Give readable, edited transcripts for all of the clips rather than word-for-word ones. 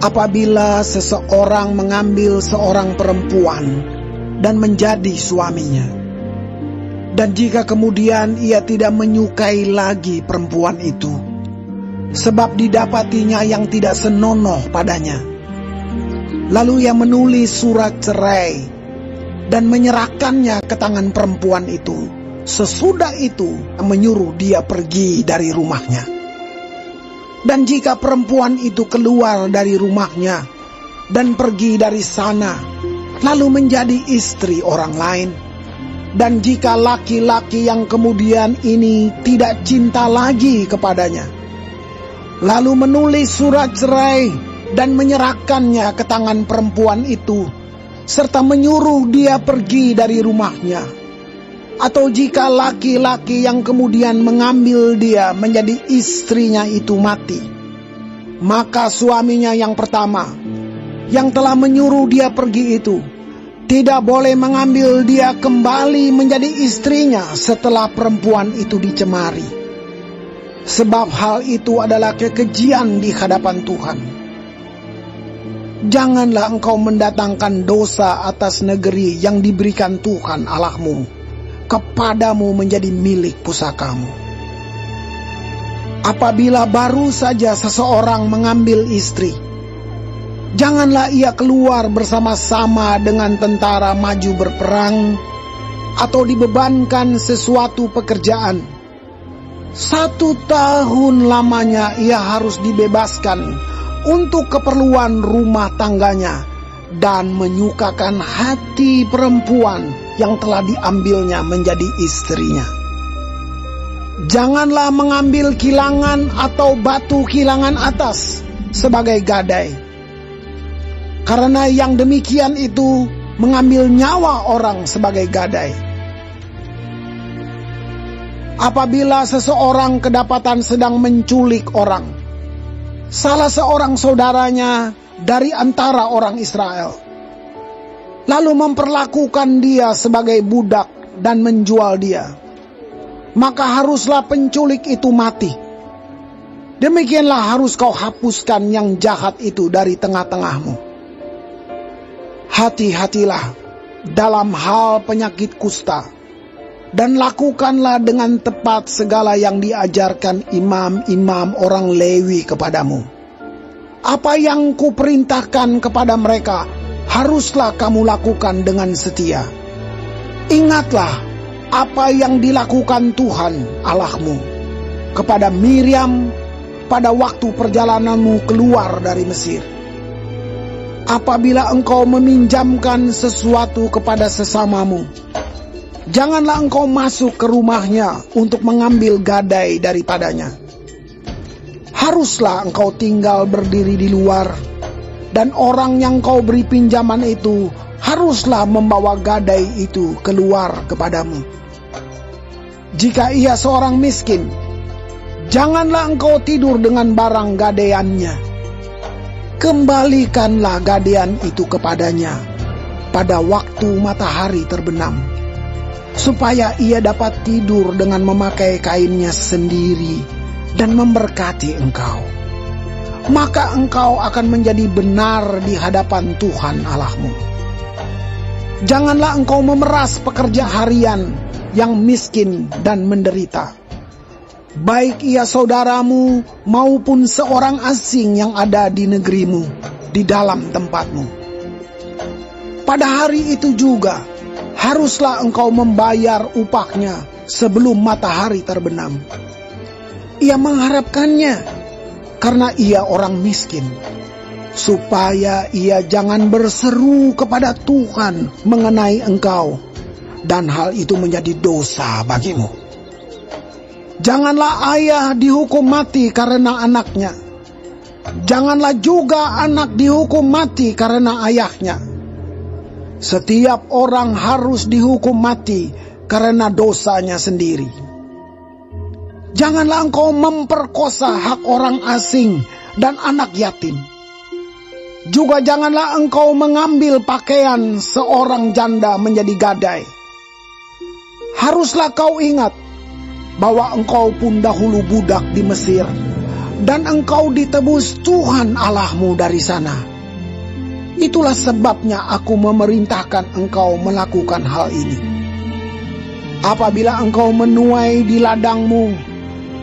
Apabila seseorang mengambil seorang perempuan dan menjadi suaminya, dan jika kemudian ia tidak menyukai lagi perempuan itu, sebab didapatinya yang tidak senonoh padanya, lalu ia menulis surat cerai dan menyerahkannya ke tangan perempuan itu, sesudah itu menyuruh dia pergi dari rumahnya. Dan jika perempuan itu keluar dari rumahnya dan pergi dari sana, lalu menjadi istri orang lain, dan jika laki-laki yang kemudian ini tidak cinta lagi kepadanya, lalu menulis surat cerai dan menyerahkannya ke tangan perempuan itu, serta menyuruh dia pergi dari rumahnya, atau jika laki-laki yang kemudian mengambil dia menjadi istrinya itu mati, maka suaminya yang pertama, yang telah menyuruh dia pergi itu, tidak boleh mengambil dia kembali menjadi istrinya setelah perempuan itu dicemari. Sebab hal itu adalah kekejian di hadapan Tuhan. Janganlah engkau mendatangkan dosa atas negeri yang diberikan Tuhan Allahmu kepadamu menjadi milik pusakamu. Apabila baru saja seseorang mengambil istri, janganlah ia keluar bersama-sama dengan tentara maju berperang, atau dibebankan sesuatu pekerjaan. 1 tahun lamanya ia harus dibebaskan untuk keperluan rumah tangganya, dan menyukakan hati perempuan yang telah diambilnya menjadi istrinya. Janganlah mengambil kilangan atau batu kilangan atas sebagai gadai, karena yang demikian itu mengambil nyawa orang sebagai gadai. Apabila seseorang kedapatan sedang menculik orang, salah seorang saudaranya dari antara orang Israel, lalu memperlakukan dia sebagai budak dan menjual dia, maka haruslah penculik itu mati. Demikianlah harus kau hapuskan yang jahat itu dari tengah-tengahmu. Hati-hatilah dalam hal penyakit kusta, dan lakukanlah dengan tepat segala yang diajarkan imam-imam orang Lewi kepadamu. Apa yang kuperintahkan kepada mereka haruslah kamu lakukan dengan setia. Ingatlah apa yang dilakukan Tuhan Allahmu kepada Miriam pada waktu perjalananmu keluar dari Mesir. Apabila engkau meminjamkan sesuatu kepada sesamamu, janganlah engkau masuk ke rumahnya untuk mengambil gadai daripadanya. Haruslah engkau tinggal berdiri di luar, dan orang yang kau beri pinjaman itu haruslah membawa gadai itu keluar kepadamu. Jika ia seorang miskin, janganlah engkau tidur dengan barang gadaiannya. Kembalikanlah gadaian itu kepadanya pada waktu matahari terbenam, supaya ia dapat tidur dengan memakai kainnya sendiri dan memberkati engkau. Maka engkau akan menjadi benar di hadapan Tuhan Allahmu. Janganlah engkau memeras pekerja harian yang miskin dan menderita, baik ia saudaramu maupun seorang asing yang ada di negerimu, di dalam tempatmu. Pada hari itu juga haruslah engkau membayar upahnya sebelum matahari terbenam. Ia mengharapkannya karena ia orang miskin, supaya ia jangan berseru kepada Tuhan mengenai engkau, dan hal itu menjadi dosa bagimu. Janganlah ayah dihukum mati karena anaknya. Janganlah juga anak dihukum mati karena ayahnya. Setiap orang harus dihukum mati karena dosanya sendiri. Janganlah engkau memperkosa hak orang asing dan anak yatim. Juga janganlah engkau mengambil pakaian seorang janda menjadi gadai. Haruslah kau ingat bahwa engkau pun dahulu budak di Mesir, dan engkau ditebus Tuhan Allahmu dari sana. Itulah sebabnya aku memerintahkan engkau melakukan hal ini. Apabila engkau menuai di ladangmu,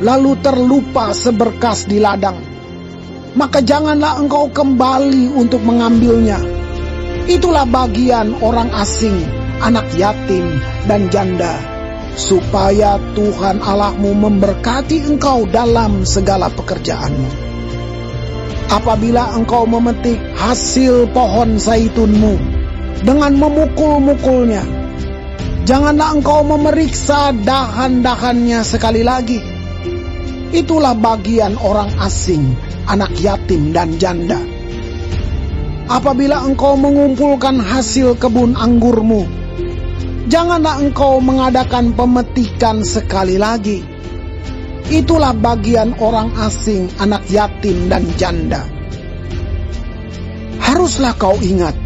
lalu terlupa seberkas di ladang, maka janganlah engkau kembali untuk mengambilnya. Itulah bagian orang asing, anak yatim, dan janda, supaya Tuhan Allahmu memberkati engkau dalam segala pekerjaanmu. Apabila engkau memetik hasil pohon zaitunmu dengan memukul-mukulnya, janganlah engkau memeriksa dahan-dahannya sekali lagi. Itulah bagian orang asing, anak yatim, dan janda. Apabila engkau mengumpulkan hasil kebun anggurmu, janganlah engkau mengadakan pemetikan sekali lagi. Itulah bagian orang asing, anak yatim, dan janda. Haruslah kau ingat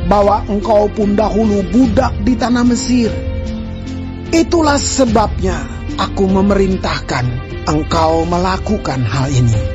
bahwa engkau pun dahulu budak di tanah Mesir. Itulah sebabnya aku memerintahkan engkau melakukan hal ini.